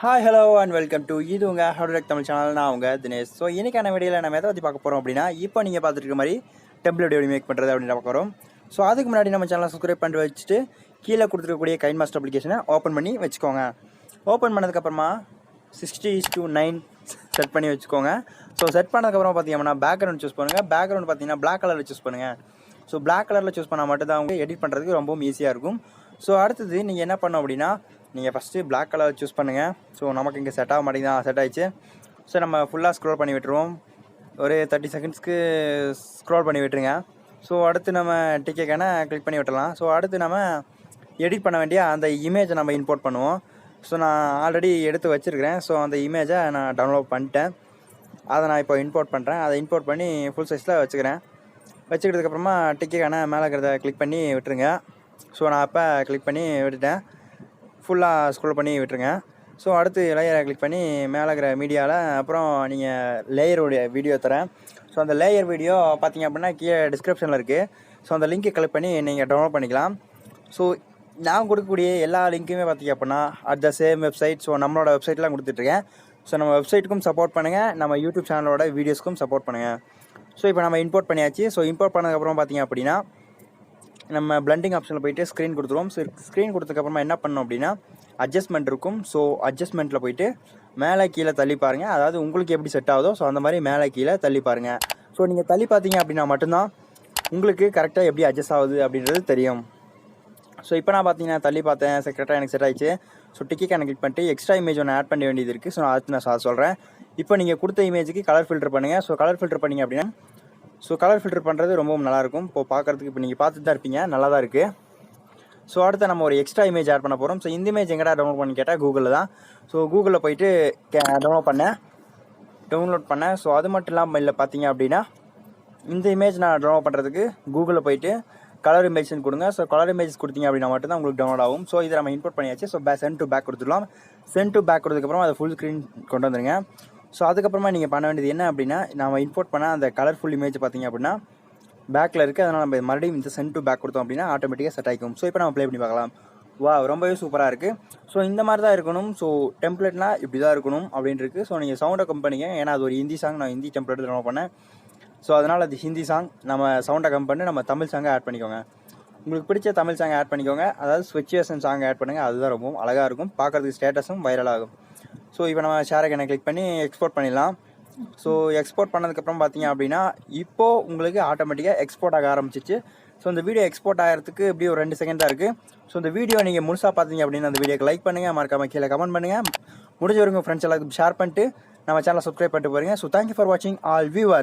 Hi hello and welcome to இது உங்கள் ஹவுடெக் Tamil channel. நான் உங்கள் தினேஷ். ஸோ இன்றைக்கான வீடியோவில் நம்ம எதை பற்றி பார்க்க போகிறோம் அப்படின்னா, இப்போ நீங்கள் பார்த்துட்டு இருக்க மாதிரி டெம்ப்ளேட் எப்படி மேக் பண்ணுறது அப்படின்னு பார்க்க போகிறோம். ஸோ அதுக்கு முன்னாடி நம்ம சேனலை சப்ஸ்கிரைப் பண்ணி வச்சுட்டு கீழே கொடுத்துருக்கக்கூடிய கைன்மாஸ்டர் அப்ளிகேஷனை ஓப்பன் பண்ணி வச்சுக்கோங்க. ஓப்பன் பண்ணதுக்கப்புறமா 60:9 செட் பண்ணி வச்சுக்கோங்க. ஸோ செட் பண்ணதுக்கப்புறம் பார்த்தீங்கன்னா பேக்ரவுண்ட் சூஸ் பண்ணுங்கள். பேக்ரவுண்ட் பார்த்தீங்கன்னா பிளாக் கலரில் சூஸ் பண்ணுங்கள். ஸோ பிளாக் கலரில் சூஸ் பண்ணால் மட்டும் தான் அவங்க எடிட் பண்ணுறதுக்கு ரொம்பவும் ஈஸியாக இருக்கும். ஸோ அடுத்தது நீங்கள் என்ன பண்ணணும் அப்படின்னா, நீங்கள் ஃபஸ்ட்டு பிளாக் கலர் சூஸ் பண்ணுங்கள். ஸோ நமக்கு இங்கே செட் ஆக மாட்டேங்குது, செட் ஆகிடுச்சு. ஸோ நம்ம ஃபுல்லாக ஸ்க்ரோல் பண்ணி விட்டுருவோம். ஒரு 30 செகண்ட்ஸ்க்கு ஸ்க்ரோல் பண்ணி விட்டுருங்க. ஸோ அடுத்து நம்ம டிக்கெக்கான கிளிக் பண்ணி விட்டுடலாம். ஸோ அடுத்து நம்ம எடிட் பண்ண வேண்டிய அந்த இமேஜை நம்ம இம்போர்ட் பண்ணுவோம். ஸோ நான் ஆல்ரெடி எடுத்து வச்சுருக்கிறேன். ஸோ அந்த இமேஜை நான் டவுன்லோட் பண்ணிட்டேன். அதை நான் இப்போ இம்போர்ட் பண்ணுறேன். அதை இம்போர்ட் பண்ணி ஃபுல் சைஸில் வச்சுக்கிறேன். வச்சுக்கிட்டதுக்கப்புறமா டிக்கெக்கான மேலே இருக்கிறத கிளிக் பண்ணி விட்டுருங்க. ஸோ நான் அப்போ கிளிக் பண்ணி விட்டுட்டேன். ஃபுல்லாக ஸ்க்ரோல் பண்ணி விட்டுருங்க. ஸோ அடுத்து லேயரை கிளிக் பண்ணி மேலே இருக்கிற மீடியாவில் அப்புறம் நீங்கள் லேயருடைய வீடியோ தரேன். ஸோ அந்த லேயர் வீடியோ பார்த்தீங்க அப்படின்னா கீழே டிஸ்கிரிப்ஷனில் இருக்குது. ஸோ அந்த லிங்க்கை கிளிக் பண்ணி நீங்கள் டவுன்லோட் பண்ணிக்கலாம். ஸோ நான் கொடுக்கக்கூடிய எல்லா லிங்க்குமே பார்த்தீங்க அப்படின்னா at the same website. So நம்மளோட வெப்சைட்லாம் கொடுத்துட்ருக்கேன். ஸோ நம்ம வெப்சைட்டுக்கும் சப்போர்ட் பண்ணுங்கள், நம்ம யூடியூப் சேனலோட வீடியோஸ்க்கும் சப்போர்ட் பண்ணுங்கள். ஸோ இப்போ நம்ம இம்போர்ட் பண்ணியாச்சு. ஸோ இம்போர்ட் பண்ணதுக்கப்புறம் பார்த்தீங்க அப்படின்னா நம்ம பிளண்டிங் ஆப்ஷனில் போய்ட்டு ஸ்க்ரீன் கொடுத்துருவோம். ஸோ ஸ்க்ரீன் கொடுத்ததுக்கப்புறமா என்ன பண்ணணும் அப்படின்னா அட்ஜஸ்ட்மெண்ட் இருக்கும். ஸோ அட்ஜஸ்ட்மெண்ட்டில் போய்ட்டு மேலே கீழே தள்ளி பாருங்கள். அதாவது உங்களுக்கு எப்படி செட் ஆகுதோ ஸோ அந்த மாதிரி மேலே கீழே தள்ளி பாருங்கள். ஸோ நீங்கள் தள்ளி பார்த்தீங்க அப்படின்னா மட்டும்தான் உங்களுக்கு கரெக்டாக எப்படி அட்ஜஸ்ட் ஆகுது அப்படின்றது தெரியும். ஸோ இப்போ நான் பார்த்தீங்கன்னா தள்ளி பார்த்தேன், கரெக்டாக எனக்கு செட் ஆகிடுச்சு. ஸோ டிக்கெட் எனக்கு கிளிக் பண்ணிட்டு எக்ஸ்ட்ரா இமேஜ் ஒன்று ஆட் பண்ண வேண்டியது இருக்குது. ஸோ அதுக்கு நான் சொல்கிறேன். இப்போ நீங்கள் கொடுத்த இமேஜுக்கு கலர் ஃபில்டர் பண்ணுங்கள். ஸோ கலர் ஃபில்டர் பண்ணிங்க அப்படின்னா ஸோ கலர் ஃபில்டர் பண்ணுறது ரொம்பவும் நல்லாயிருக்கும். இப்போ பார்க்குறதுக்கு இப்போ நீங்கள் பார்த்துட்டு தான் இருப்பீங்க, நல்லா தான் இருக்குது. ஸோ அடுத்து நம்ம ஒரு எக்ஸ்ட்ரா இமேஜ் ஆட் பண்ண போகிறோம். ஸோ இந்த இமேஜ் எங்கடா டவுன்லோட் பண்ணி கேட்டால் கூகுளில் தான். ஸோ கூகுளில் போய்ட்டு டவுன்லோட் பண்ணேன். ஸோ அது மட்டும் இல்லாமல் இல்லை பார்த்தீங்க அப்படின்னா இந்த இமேஜ் நான் டவுன்லோட் பண்ணுறதுக்கு கூகுளில் போய்ட்டு கலர் இமேஜ்னு கொடுங்க. ஸோ கலர் இமேஜ் கொடுத்தீங்க அப்படின்னா மட்டும் தான் உங்களுக்கு டவுன்லோட் ஆகும். ஸோ இதை நம்ம இம்போர்ட் பண்ணியாச்சு. ஸோ சென்ட் டு பேக் கொடுத்துடலாம். சென்ட் டு பேக் கொடுத்ததுக்கப்புறம் அதை ஃபுல் ஸ்க்ரீன் கொண்டு வந்துடுங்க. ஸோ அதுக்கப்புறமா நீங்கள் பண்ண வேண்டியது என்ன அப்படின்னா, நம்ம இம்போர்ட் பண்ண அந்த கலர்ஃபுல் இமேஜ் பார்த்தீங்க அப்படின்னா பேக்கில் இருக்குது. அதனால் நம்ம மறுபடியும் இந்த சென்ட் டு பேக் கொடுத்தோம் அப்படின்னா ஆட்டோமேட்டிக்காக செட் ஆகிக்கும். ஸோ இப்போ நம்ம ப்ளே பண்ணி பார்க்கலாம். வா, ரொம்பவே சூப்பராக இருக்குது. ஸோ இந்த மாதிரி தான் இருக்கணும். ஸோ டெம்ப்ளேட்னால் இப்படி தான் இருக்கணும் அப்படின்னு இருக்குது. ஸோ நீங்கள் சவுண்டை கம் பண்ணிங்க. ஏன்னா அது ஒரு ஹிந்தி சாங், நான் ஹிந்தி டெம்ப்ளேட் டவுன்லோட் பண்ணேன். ஸோ அதனால் அது ஹிந்தி சாங். நம்ம சவுண்டை கம் பண்ணி நம்ம தமிழ் சாங்கை ஆட் பண்ணிக்கோங்க. உங்களுக்கு பிடிச்ச தமிழ் சாங்கை ஆட் பண்ணிக்கோங்க. அதாவது ஸ்விட்சுவேஷன் சாங் ஆட் பண்ணுங்கள். அதுதான் ரொம்பவும் அழகாக இருக்கும், பார்க்குறதுக்கு ஸ்டேட்டஸும் வைரலாகும். ஸோ இப்போ நம்ம ஷேர் ஐக்கனை கிளிக் பண்ணி எக்ஸ்போர்ட் பண்ணிடலாம். ஸோ எக்ஸ்போர்ட் பண்ணதுக்கப்புறம் பார்த்தீங்க அப்படின்னா இப்போது உங்களுக்கு ஆட்டோமேட்டிக்காக எக்ஸ்போர்ட் ஆக ஆரம்பிச்சிச்சு. ஸோ இந்த வீடியோ எக்ஸ்போர்ட் ஆகிறதுக்கு இப்படி ஒரு 2 செகண்ட் தான் இருக்குது. ஸோ இந்த வீடியோ நீங்கள் முழுசாக பார்த்தீங்க அப்படின்னா அந்த வீடியோக்கு லைக் பண்ணுங்கள், மறக்காம கீழே கமெண்ட் பண்ணுங்கள், முடிஞ்ச வரைக்கும் ஃப்ரெண்ட்ஸ் எல்லாத்துக்கும் ஷேர் பண்ணிட்டு நம்ம சேனலை சப்ஸ்கிரைப் பண்ணிட்டு போகிறீங்க. ஸோ தேங்க்யூ ஃபார் வாட்சிங் ஆல் வியூவர்ஸ்.